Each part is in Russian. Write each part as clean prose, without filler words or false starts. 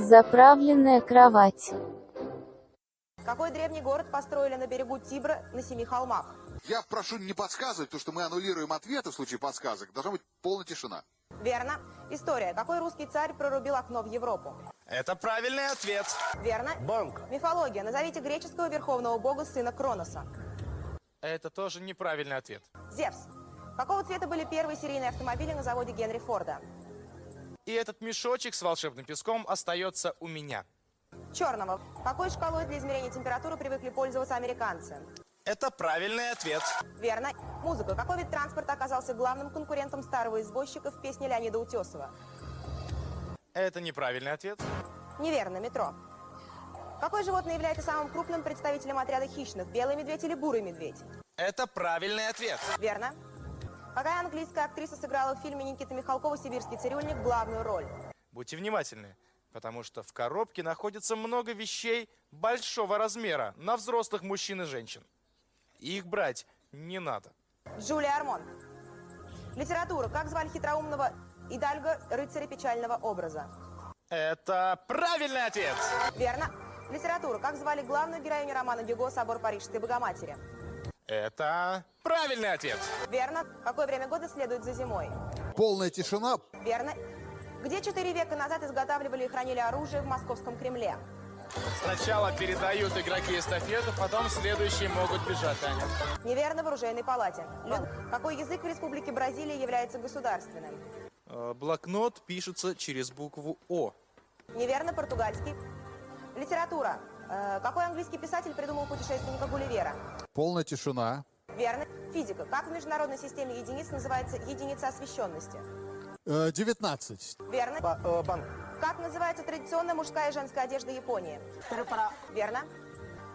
Заправленная кровать. Какой древний город построили на берегу Тибра на 7 холмах? Я прошу не подсказывать, потому что мы аннулируем ответы в случае подсказок. Должна быть полная тишина. Верно. История. Какой русский царь прорубил окно в Европу? Это правильный ответ. Верно. Банк. Мифология. Назовите греческого верховного бога сына Кроноса. Это тоже неправильный ответ. Зевс. Какого цвета были первые серийные автомобили на заводе Генри Форда? И этот мешочек с волшебным песком остается у меня. Черного. Какой шкалой для измерения температуры привыкли пользоваться американцы? Это правильный ответ. Верно. Музыка. Какой вид транспорта оказался главным конкурентом старого извозчика в песне Леонида Утесова? Это неправильный ответ. Неверно. Метро. Какое животное является самым крупным представителем отряда хищных? Белый медведь или бурый медведь? Это правильный ответ. Верно. Какая английская актриса сыграла в фильме Никиты Михалкова «Сибирский цирюльник» главную роль? Будьте внимательны, потому что в коробке находится много вещей большого размера на взрослых мужчин и женщин. Их брать не надо. Джулия Армон. Литература. Как звали хитроумного Идальго, рыцаря печального образа? Это правильный ответ. Верно. Литература. Как звали главную героиню романа Гюго «Собор Парижской Богоматери»? Это правильный ответ. Верно. Какое время года следует за зимой? Полная тишина. Верно. Где 4 века назад изготавливали и хранили оружие в Московском Кремле? Сначала передают игроки эстафету, потом следующие могут бежать, Таня. Неверно. В оружейной палате. Какой язык в Республике Бразилия является государственным? Блокнот пишется через букву О. Неверно. Португальский. Литература. Какой английский писатель придумал путешественника Гулливера? Полная тишина. Верно. Физика. Как в международной системе единиц называется единица освещенности? 19. Верно. Банк. Как называется традиционная мужская и женская одежда Японии? Верно.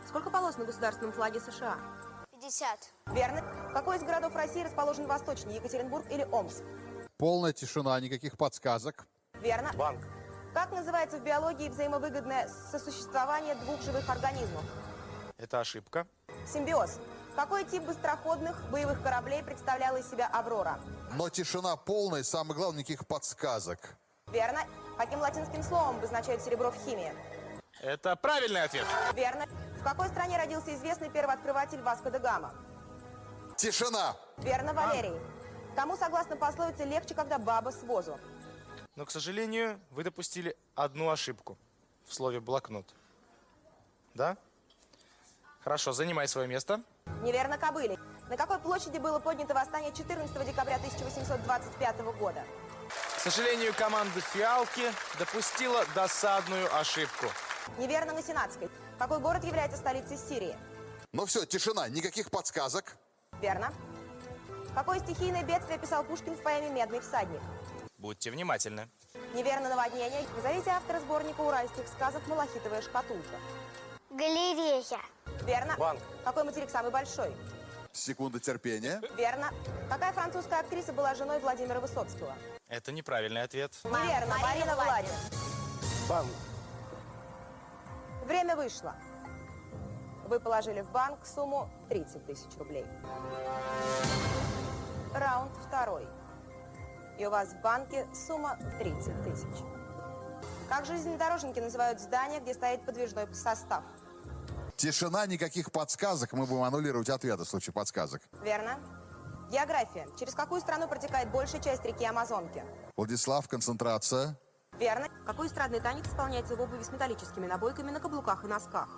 Сколько полос на государственном флаге США? 50. Верно. Какой из городов России расположен восточнее, Екатеринбург или Омск? Полная тишина, никаких подсказок. Верно. Банк. Как называется в биологии взаимовыгодное сосуществование двух живых организмов? Это ошибка. Симбиоз. Какой тип быстроходных боевых кораблей представляла из себя «Аврора»? Но тишина полная, самое главное, никаких подсказок. Верно. Каким латинским словом обозначают серебро в химии? Это правильный ответ. Верно. В какой стране родился известный первооткрыватель Васко де Гама? Тишина. Верно, Валерий. Кому, согласно пословице, легче, когда баба с возу? Но, к сожалению, вы допустили одну ошибку в слове «блокнот». Да? Хорошо, занимай свое место. Неверно, кобыли. На какой площади было поднято восстание 14 декабря 1825 года? К сожалению, команда «Фиалки» допустила досадную ошибку. Неверно, на Сенатской. Какой город является столицей Сирии? Ну все, тишина, никаких подсказок. Верно. Какое стихийное бедствие писал Пушкин в поэме «Медный всадник»? Будьте внимательны. Неверно, наводнение. Назовите автора сборника уральских сказов «Малахитовая шкатулка». Галерея. Верно. Банк. Какой материк самый большой? Секунда терпения. Верно. Какая французская актриса была женой Владимира Высоцкого? Это неправильный ответ. Неверно, Марина Влади. Банк. Время вышло. Вы положили в банк сумму 30 тысяч рублей. Раунд второй. И у вас в банке сумма 30 тысяч. Как железнодорожники называют здание, где стоит подвижной состав? Тишина, никаких подсказок. Мы будем аннулировать ответы в случае подсказок. Верно. География. Через какую страну протекает большая часть реки Амазонки? Владислав, концентрация. Верно. Какой эстрадный танец исполняется в обуви с металлическими набойками на каблуках и носках?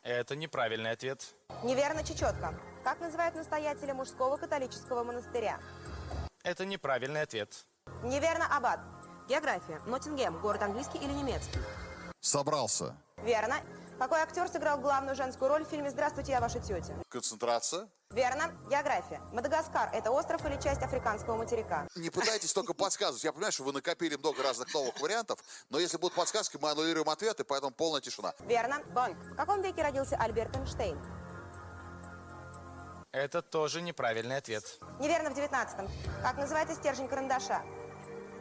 Это неправильный ответ. Неверно, чечетка. Как называют настоятеля мужского католического монастыря? Это неправильный ответ. Неверно, аббат. География. Ноттингем. Город английский или немецкий? Собрался. Верно. Какой актер сыграл главную женскую роль в фильме «Здравствуйте, я ваша тетя»? Концентрация. Верно. География. Мадагаскар – это остров или часть африканского материка? Не пытайтесь только подсказывать. Я понимаю, что вы накопили много разных новых вариантов, но если будут подсказки, мы аннулируем ответы, поэтому полная тишина. Верно. Банк. В каком веке родился Альберт Эйнштейн? Это тоже неправильный ответ. Неверно, в 19-м. Как называется стержень карандаша?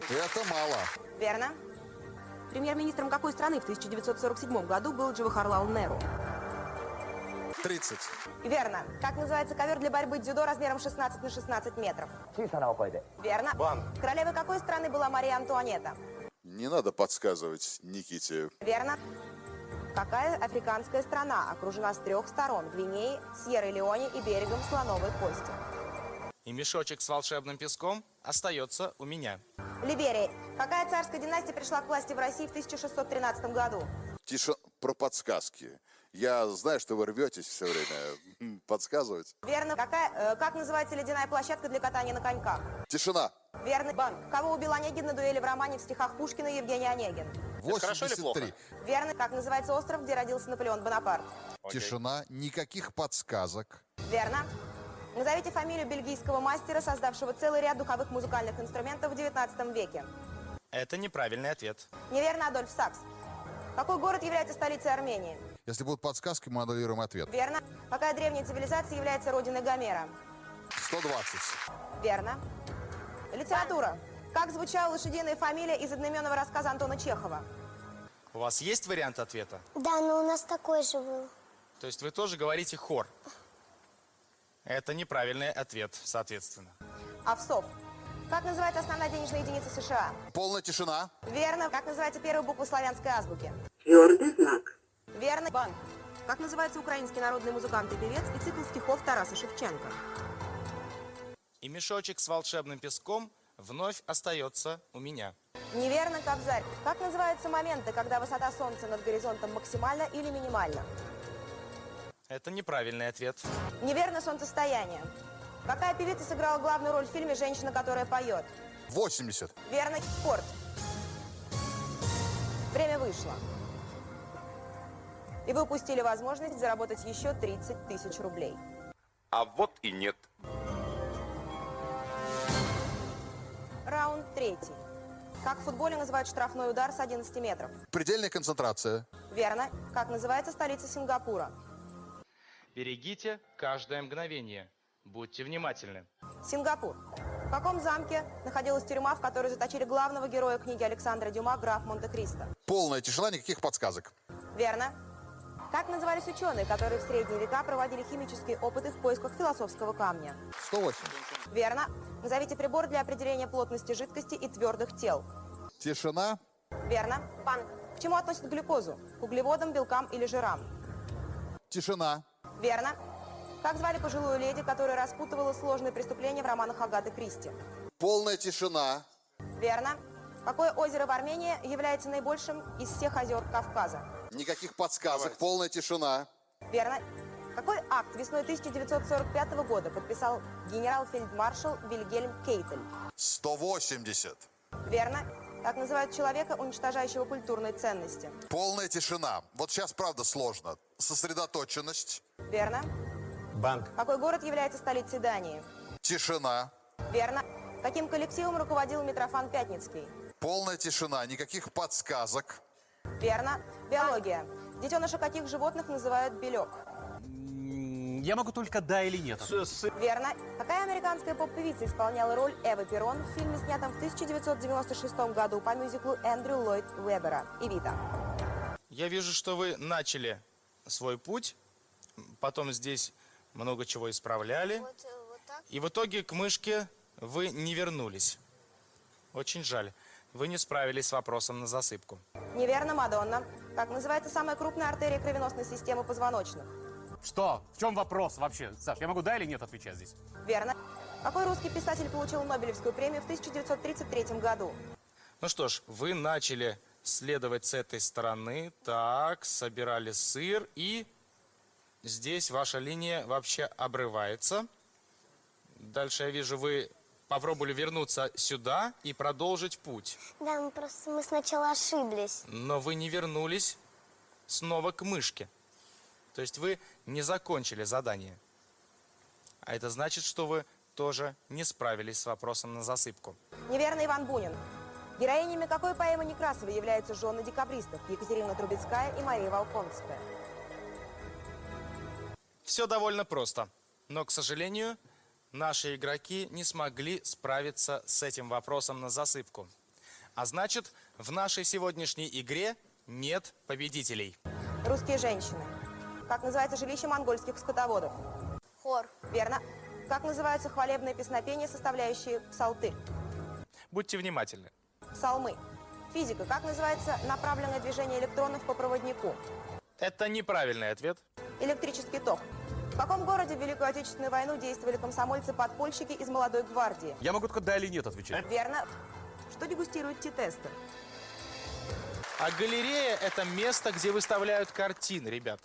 Это мало. Верно. Премьер-министром какой страны в 1947 году был Джавахарлал Неру? 30. Верно. Как называется ковер для борьбы дзюдо размером 16 на 16 метров? Верно. Банк. Королевой какой страны была Мария Антуанетта? Не надо подсказывать Никите. Верно. Какая африканская страна окружена с 3 сторон Гвинеей, Сьерра-Леоне и берегом Слоновой Кости? И мешочек с волшебным песком остается у меня. Либерия. Какая царская династия пришла к власти в России в 1613 году? Тише про подсказки. Я знаю, что вы рветесь все время подсказывать. Верно. Как называется ледяная площадка для катания на коньках? Тишина. Верно. Банк. Кого убил Онегин на дуэли в романе в стихах Пушкина Евгений Онегин? Это хорошо или плохо? Верно. Как называется остров, где родился Наполеон Бонапарт? Тишина, никаких подсказок. Верно. Назовите фамилию бельгийского мастера, создавшего целый ряд духовых музыкальных инструментов в 19 веке. Это неправильный ответ. Неверно, Адольф Сакс. Какой город является столицей Армении? Если будут подсказки, мы аннулируем ответ. Верно. Какая древняя цивилизация является родиной Гомера? 120. Верно. Литература. Как звучала лошадиная фамилия из одноименного рассказа Антона Чехова? У вас есть вариант ответа? Да, но у нас такой же был. То есть вы тоже говорите хор. Это неправильный ответ, соответственно. Овсов. Как называется основная денежная единица США? Полная тишина. Верно. Как называется первая буква славянской азбуки? Твердый знак. Верно. Банк. Как называется украинский народный музыкант и певец и цикл стихов Тараса Шевченко? И мешочек с волшебным песком вновь остается у меня. Неверно, Кобзарь. Как называются моменты, когда высота Солнца над горизонтом максимальна или минимальна? Это неправильный ответ. Неверно, солнцестояние. Какая певица сыграла главную роль в фильме «Женщина, которая поет»? 80. Верно, спорт. Время вышло. И вы упустили возможность заработать еще 30 тысяч рублей. А вот и нет. Раунд 3. Как в футболе называют штрафной удар с 11 метров? Предельная концентрация. Верно. Как называется столица Сингапура? Берегите каждое мгновение. Будьте внимательны. Сингапур. В каком замке находилась тюрьма, в которой заточили главного героя книги Александра Дюма «Граф Монте-Кристо»? Полная тишина, никаких подсказок. Верно. Как назывались ученые, которые в средние века проводили химические опыты в поисках философского камня? 108. Верно. Назовите прибор для определения плотности жидкости и твердых тел. Тишина. Верно. Банк. К чему относят глюкозу? К углеводам, белкам или жирам? Тишина. Верно. Как звали пожилую леди, которая распутывала сложные преступления в романах Агаты Кристи? Полная тишина. Верно. Какое озеро в Армении является наибольшим из всех озер Кавказа? Никаких подсказок. Полная тишина. Верно. Какой акт весной 1945 года подписал генерал-фельдмаршал Вильгельм Кейтель? 180. Верно. Как называют человека, уничтожающего культурные ценности? Полная тишина. Вот сейчас, правда, сложно. Сосредоточенность. Верно. Банк. Какой город является столицей Дании? Тишина. Верно. Каким коллективом руководил Митрофан Пятницкий? Полная тишина. Никаких подсказок. Верно. Биология. Детеныша каких животных называют белек? Я могу только да или нет. Верно. Какая американская поп-певица исполняла роль Эвы Перрон в фильме, снятом в 1996 году по мюзиклу Эндрю Ллойд Уэббера «Эвита»? Я вижу, что вы начали свой путь, потом здесь много чего исправляли, Вот так. и в итоге к мышке вы не вернулись. Очень жаль. Вы не справились с вопросом на засыпку. Неверно, Мадонна. Как называется самая крупная артерия кровеносной системы позвоночных? Что? В чем вопрос вообще? Саш, я могу да или нет отвечать здесь? Верно. Какой русский писатель получил Нобелевскую премию в 1933 году? Ну что ж, вы начали следовать с этой стороны. Так, собирали сыр, и здесь ваша линия вообще обрывается. Дальше я вижу, вы попробовали вернуться сюда и продолжить путь. Да, мы сначала ошиблись. Но вы не вернулись снова к мышке. То есть вы не закончили задание. А это значит, что вы тоже не справились с вопросом на засыпку. Неверно, Иван Бунин. Героинями какой поэмы Некрасовой являются жены декабристов Екатерина Трубецкая и Мария Волконская? Все довольно просто. Но, к сожалению, наши игроки не смогли справиться с этим вопросом на засыпку. А значит, в нашей сегодняшней игре нет победителей. Русские женщины. Как называется жилище монгольских скотоводов? Хор. Верно. Как называются хвалебные песнопения, составляющие псалтырь? Будьте внимательны. Псалмы. В Физика. Как называется направленное движение электронов по проводнику? Это неправильный ответ. Электрический ток. В каком городе в Великую Отечественную войну действовали комсомольцы-подпольщики из молодой гвардии? Я могу только да или нет отвечать. Верно. Что дегустирует Ти-тестер? А галерея – это место, где выставляют картины, ребят.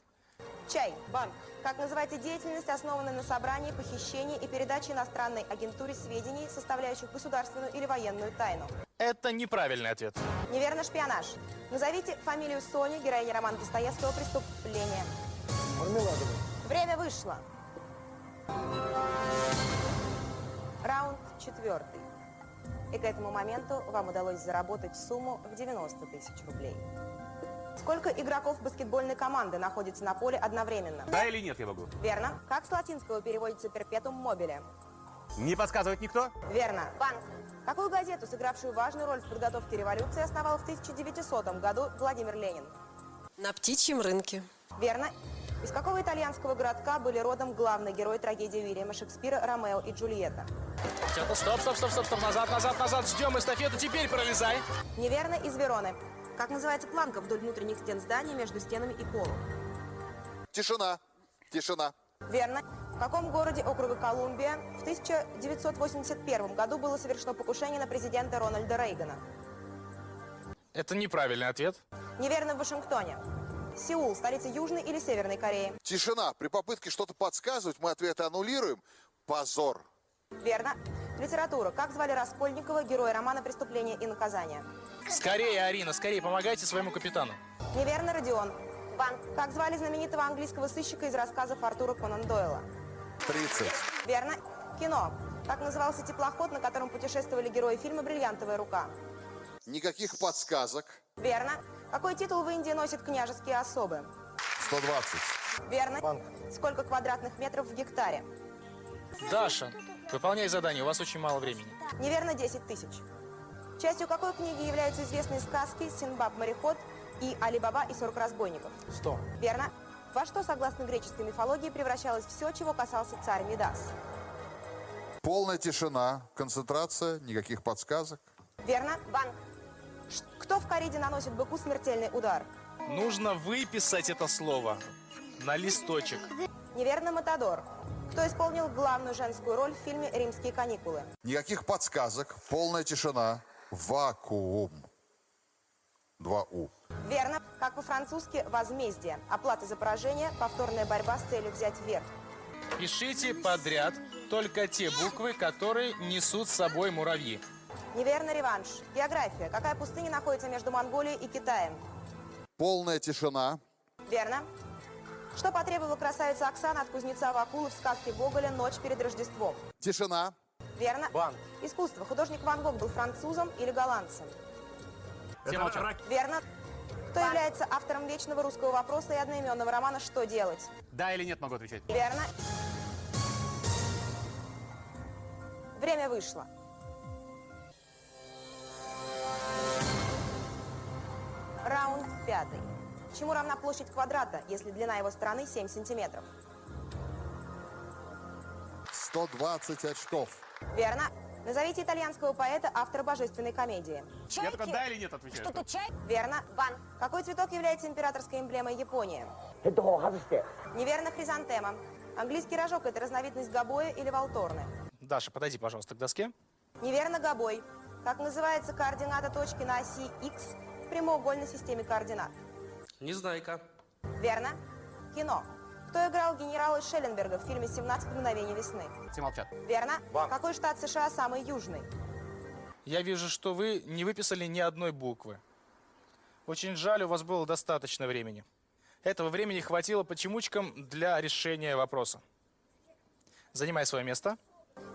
Чай. Банк. Как называется деятельность, основанная на собрании, похищении и передаче иностранной агентуре сведений, составляющих государственную или военную тайну? Это неправильный ответ. Неверно, шпионаж. Назовите фамилию Сони, героини романа Достоевского «Преступление». Время вышло. Раунд 4. И к этому моменту вам удалось заработать сумму в 90 тысяч рублей. Сколько игроков баскетбольной команды находится на поле одновременно? Да или нет я могу? Верно. Как с латинского переводится перпетум мобиле? Не подсказывает никто? Верно. Банк. Какую газету, сыгравшую важную роль в подготовке революции, основал в 1900 году Владимир Ленин? На птичьем рынке. Верно. Из какого итальянского городка были родом главный герой трагедии Уильяма Шекспира «Ромео и Джульетта»? Стоп, назад, ждем эстафету, теперь пролезай. Неверно, из Вероны. Как называется планка вдоль внутренних стен здания между стенами и полом? Тишина. Тишина. Верно. В каком городе округа Колумбия в 1981 году было совершено покушение на президента Рональда Рейгана? Это неправильный ответ. Неверно, в Вашингтоне. Сеул, столица Южной или Северной Кореи? Тишина. При попытке что-то подсказывать мы ответы аннулируем. Позор. Верно. Литература. Как звали Раскольникова, героя романа «Преступление и наказание»? Скорее, Арина, скорее, помогайте своему капитану. Неверно, Родион. Банк. Как звали знаменитого английского сыщика из рассказов Артура Конан Дойла? 30. Верно. Кино. Как назывался теплоход, на котором путешествовали герои фильма «Бриллиантовая рука»? Никаких подсказок. Верно. Какой титул в Индии носят княжеские особы? 120. Верно. Сколько квадратных метров в гектаре? Даша, выполняй задание, у вас очень мало времени. Неверно, 10 тысяч. Частью какой книги являются известные сказки «Синдбад-мореход» и «Али-Баба и 40 разбойников»? 100. Верно. Во что, согласно греческой мифологии, превращалось все, чего касался царь Мидас? Полная тишина, концентрация, никаких подсказок. Верно. Банк. Кто в кориде наносит быку смертельный удар? Нужно выписать это слово на листочек. Неверно, Матадор. Кто исполнил главную женскую роль в фильме «Римские каникулы»? Никаких подсказок, полная тишина, вакуум. 2У. Верно. Как по-французски «возмездие». Оплата за поражение, повторная борьба с целью взять верх. Пишите подряд только те буквы, которые несут с собой муравьи. Неверно, реванш. География. Какая пустыня находится между Монголией и Китаем? Полная тишина. Верно. Что потребовала красавица Оксана от кузнеца Вакулы в сказке Гоголя «Ночь перед Рождеством»? Тишина. Верно. Банк. Искусство. Художник Ван Гог был французом или голландцем? Все молчат. Верно. Кто является автором вечного русского вопроса и одноименного романа «Что делать»? Да или нет могу отвечать. Верно. Время вышло. Раунд 5. Чему равна площадь квадрата, если длина его стороны 7 сантиметров? 120 очков. Верно. Назовите итальянского поэта, автора божественной комедии. Я только да или нет отвечаю. Что-то чай? Верно. Банк. Какой цветок является императорской эмблемой Японии? Неверно, хризантема. Английский рожок – это разновидность гобоя или валторны? Даша, подойди, пожалуйста, к доске. Неверно, гобой. Как называется координата точки на оси X в прямоугольной системе координат? Незнайка. Верно. Кино. Кто играл генерала Шелленберга в фильме «17 мгновений весны»? Все молчат. Верно. Какой штат США самый южный? Я вижу, что вы не выписали ни одной буквы. Очень жаль, у вас было достаточно времени. Этого времени хватило почемучкам для решения вопроса. Занимай свое место.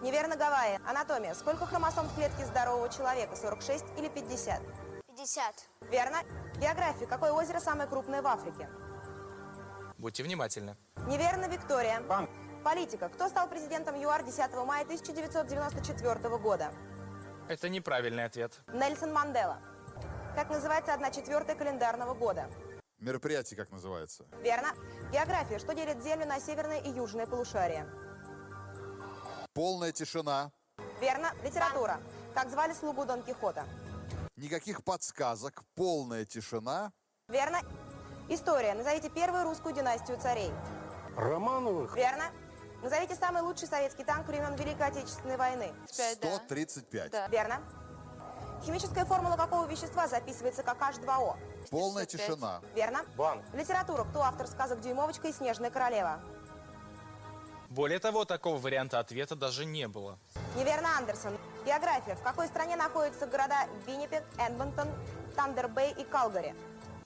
Неверно, Гавайи. Анатомия. Сколько хромосом в клетке здорового человека? 46 или 50? 50. Верно. География. Какое озеро самое крупное в Африке? Будьте внимательны. Неверно, Виктория. Политика. Кто стал президентом ЮАР 10 мая 1994 года? Это неправильный ответ. Нельсон Мандела. Как называется 1/4 календарного года? Мероприятие как называется? Верно. География. Что делит Землю на северное и южное полушария? Полная тишина. Верно. Литература. Как звали слугу Дон Кихота? Никаких подсказок, полная тишина. Верно. История. Назовите первую русскую династию царей. Романовых? Верно. Назовите самый лучший советский танк времен Великой Отечественной войны. 135. Верно. Химическая формула какого вещества записывается как H2O? Полная тишина. Верно. Банк. Литература. Кто автор сказок «Дюймовочка» и «Снежная королева»? Более того, такого варианта ответа даже не было. Неверно, Андерсон. География. В какой стране находятся города Виннипег, Эдмонтон, Тандер-Бэй и Калгари?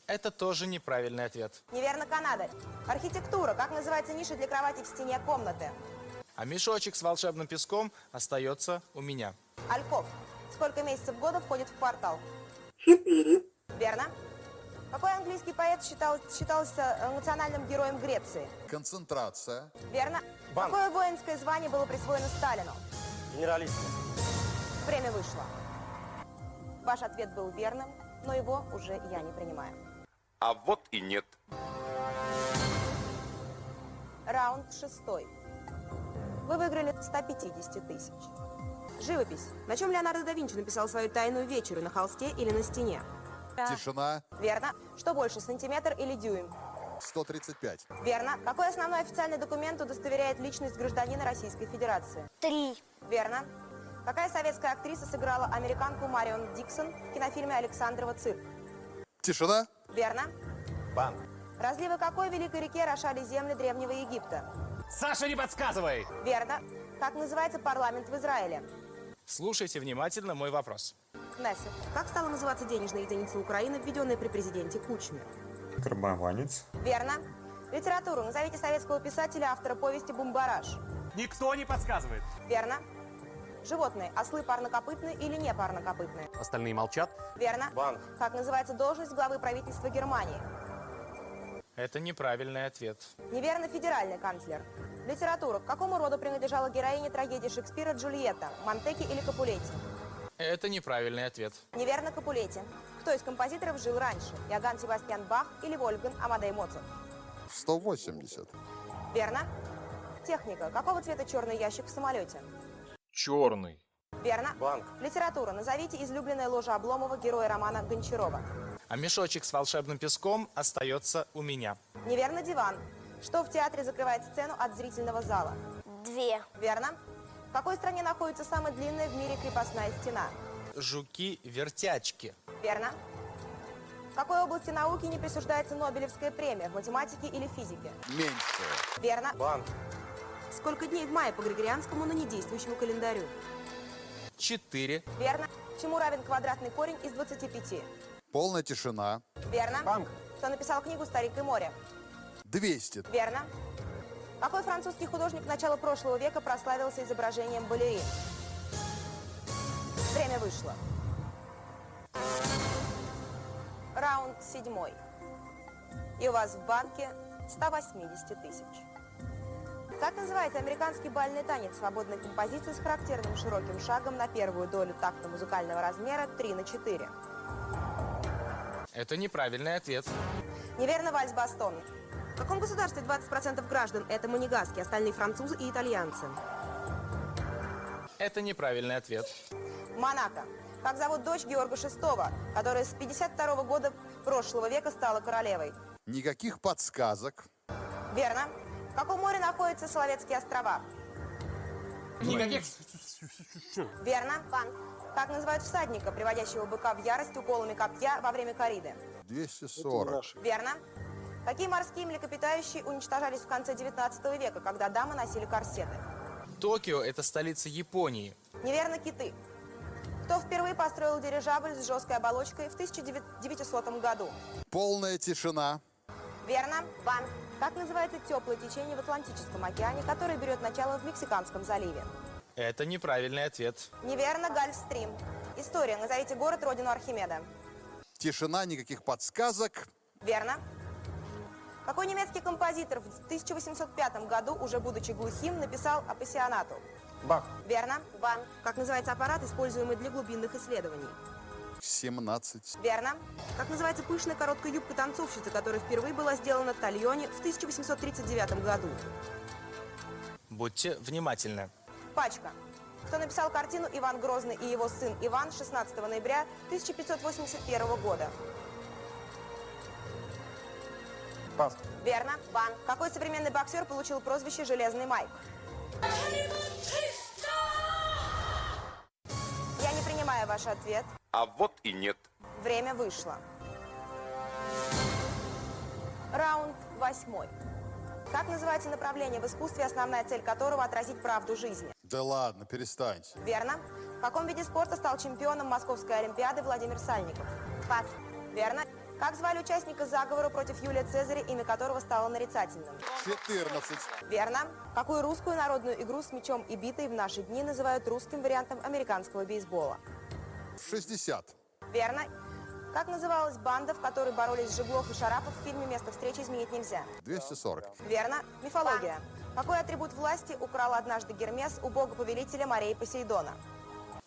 Это тоже неправильный ответ. Неверно, Канада. Архитектура. Как называется ниша для кровати в стене комнаты? А мешочек с волшебным песком остается у меня. Альков. Сколько месяцев года входит в квартал? 4. Верно. Какой английский поэт считался национальным героем Греции? Концентрация. Верно. Банк. Какое воинское звание было присвоено Сталину? Генералист. Время вышло. Ваш ответ был верным, но его уже я не принимаю. А вот и нет. Раунд 6. Вы выиграли 150 тысяч. Живопись. На чем Леонардо да Винчи написал свою «Тайную вечерю»? На холсте или на стене? Тишина. Верно. Что больше, сантиметр или дюйм? 135. Верно. Какой основной официальный документ удостоверяет личность гражданина Российской Федерации? 3. Верно. Какая советская актриса сыграла американку Марион Диксон в кинофильме «Александрова цирк»? Тишина. Верно. Банк. Разливы какой великой реке орошали земли Древнего Египта? Саша, не подсказывай! Верно. Как называется парламент в Израиле? Слушайте внимательно мой вопрос. Кнессет. Как стала называться денежная единица Украины, введенная при президенте Кучме? Карбованец. Верно. Литературу. Назовите советского писателя, автора повести «Бумбараш». Никто не подсказывает. Верно. Животные. Ослы парнокопытные или не парнокопытные? Остальные молчат. Верно. Банк. Как называется должность главы правительства Германии? Это неправильный ответ. Неверно, федеральный канцлер. Литература. К какому роду принадлежала героиня трагедии Шекспира Джульетта? Монтеки или Капулетти? Это неправильный ответ. Неверно, Капулетти. Кто из композиторов жил раньше? Иоганн Себастьян Бах или Вольфганг Амадей Моцарт? 180. Верно. Техника. Какого цвета черный ящик в самолете? Черный. Верно. Банк. Литература. Назовите излюбленное ложе Обломова, героя романа Гончарова. А мешочек с волшебным песком остается у меня. Неверно, диван. Что в театре закрывает сцену от зрительного зала? 2. Верно. В какой стране находится самая длинная в мире крепостная стена? Жуки-вертячки. Верно. В какой области науки не присуждается Нобелевская премия? В математике или физике? Меньше. Верно. Банк. Сколько дней в мае по Григорианскому, но не действующему календарю? 4. Верно. Чему равен квадратный корень из 25? Полная тишина. Верно. Банк. Кто написал книгу «Старик и море»? 200. Верно. Какой французский художник начала прошлого века прославился изображением балерин? Время вышло. Раунд 7. И у вас в банке 180 тысяч. Как называется американский бальный танец свободной композиции с характерным широким шагом на первую долю такта музыкального размера 3/4? Это неправильный ответ. Неверно, вальс-бастон. В каком государстве 20% граждан – это монегаски, остальные французы и итальянцы? Это неправильный ответ. Монако. Как зовут дочь Георга VI, которая с 52 года прошлого века стала королевой? Никаких подсказок. Верно. В каком море находятся Соловецкие острова? Никаких... Верно. Банк. Как называют всадника, приводящего быка в ярость уколами копья во время кориды? 240. Верно. Какие морские млекопитающие уничтожались в конце 19 века, когда дамы носили корсеты? Токио – это столица Японии. Неверно, киты. Кто впервые построил дирижабль с жесткой оболочкой в 1900 году? Полная тишина. Верно. Банк. Как называется теплое течение в Атлантическом океане, которое берет начало в Мексиканском заливе? Это неправильный ответ. Неверно, Гольфстрим. История. Назовите город, родину Архимеда. Тишина, никаких подсказок. Верно. Какой немецкий композитор в 1805 году, уже будучи глухим, написал «Апассионату»? Бах. Верно. Банк. Как называется аппарат, используемый для глубинных исследований? 17. Верно. Как называется пышная короткая юбка танцовщицы, которая впервые была сделана в Тальоне в 1839 году? Будьте внимательны. Пачка. Кто написал картину «Иван Грозный и его сын Иван» 16 ноября 1581 года? Пас. Верно. Ван. Какой современный боксер получил прозвище «Железный Майк»? Я не принимаю ваш ответ. А вот и нет. Время вышло. Раунд 8. Как называется направление в искусстве, основная цель которого – отразить правду жизни? Да ладно, перестаньте. Верно. В каком виде спорта стал чемпионом Московской Олимпиады Владимир Сальников? Пас. Верно. Как звали участника заговора против Юлия Цезаря, имя которого стало нарицательным? 14. Верно. Какую русскую народную игру с мячом и битой в наши дни называют русским вариантом американского бейсбола? 60. Верно. Как называлась банда, в которой боролись Жиглов и Шарапов в фильме «Место встречи изменить нельзя»? 240. Верно. Мифология. Какой атрибут власти украл однажды Гермес у бога-повелителя морей Посейдона?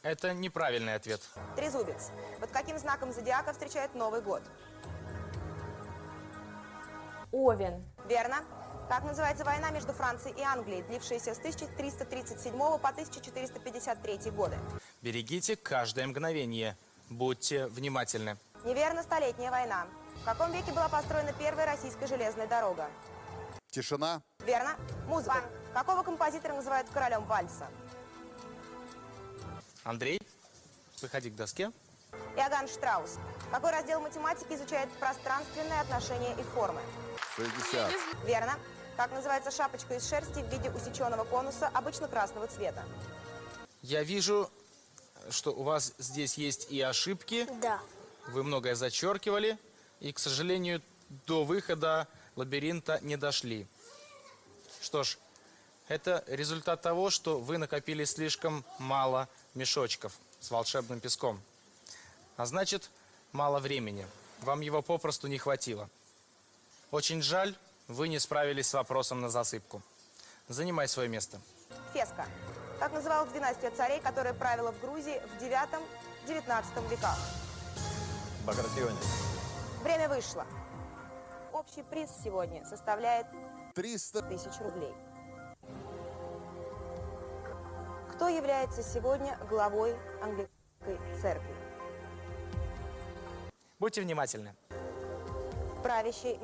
Это неправильный ответ. Трезубец. Под каким знаком зодиака встречают Новый год? Овен. Верно. Как называется война между Францией и Англией, длившаяся с 1337 по 1453 годы? Берегите каждое мгновение. Будьте внимательны. Неверно. Столетняя война. В каком веке была построена первая российская железная дорога? Тишина. Верно. Музыка. Какого композитора называют королем вальса? Андрей, выходи к доске. Иоганн Штраус. Какой раздел математики изучает пространственные отношения и формы? 60. Верно. Как называется шапочка из шерсти в виде усеченного конуса, обычно красного цвета? Я вижу, что у вас здесь есть и ошибки. Да. Вы многое зачеркивали. И, к сожалению, до выхода лабиринта не дошли. Что ж, это результат того, что вы накопили слишком мало мешочков с волшебным песком. А значит, мало времени. Вам его попросту не хватило. Очень жаль, вы не справились с вопросом на засыпку. Занимай свое место. Феска. Как называлась династия царей, которая правила в Грузии в 9-19 веках? Багратионе. Время вышло. Общий приз сегодня составляет 300. 1000 рублей. Кто является сегодня главой английской церкви? Будьте внимательны. Правящий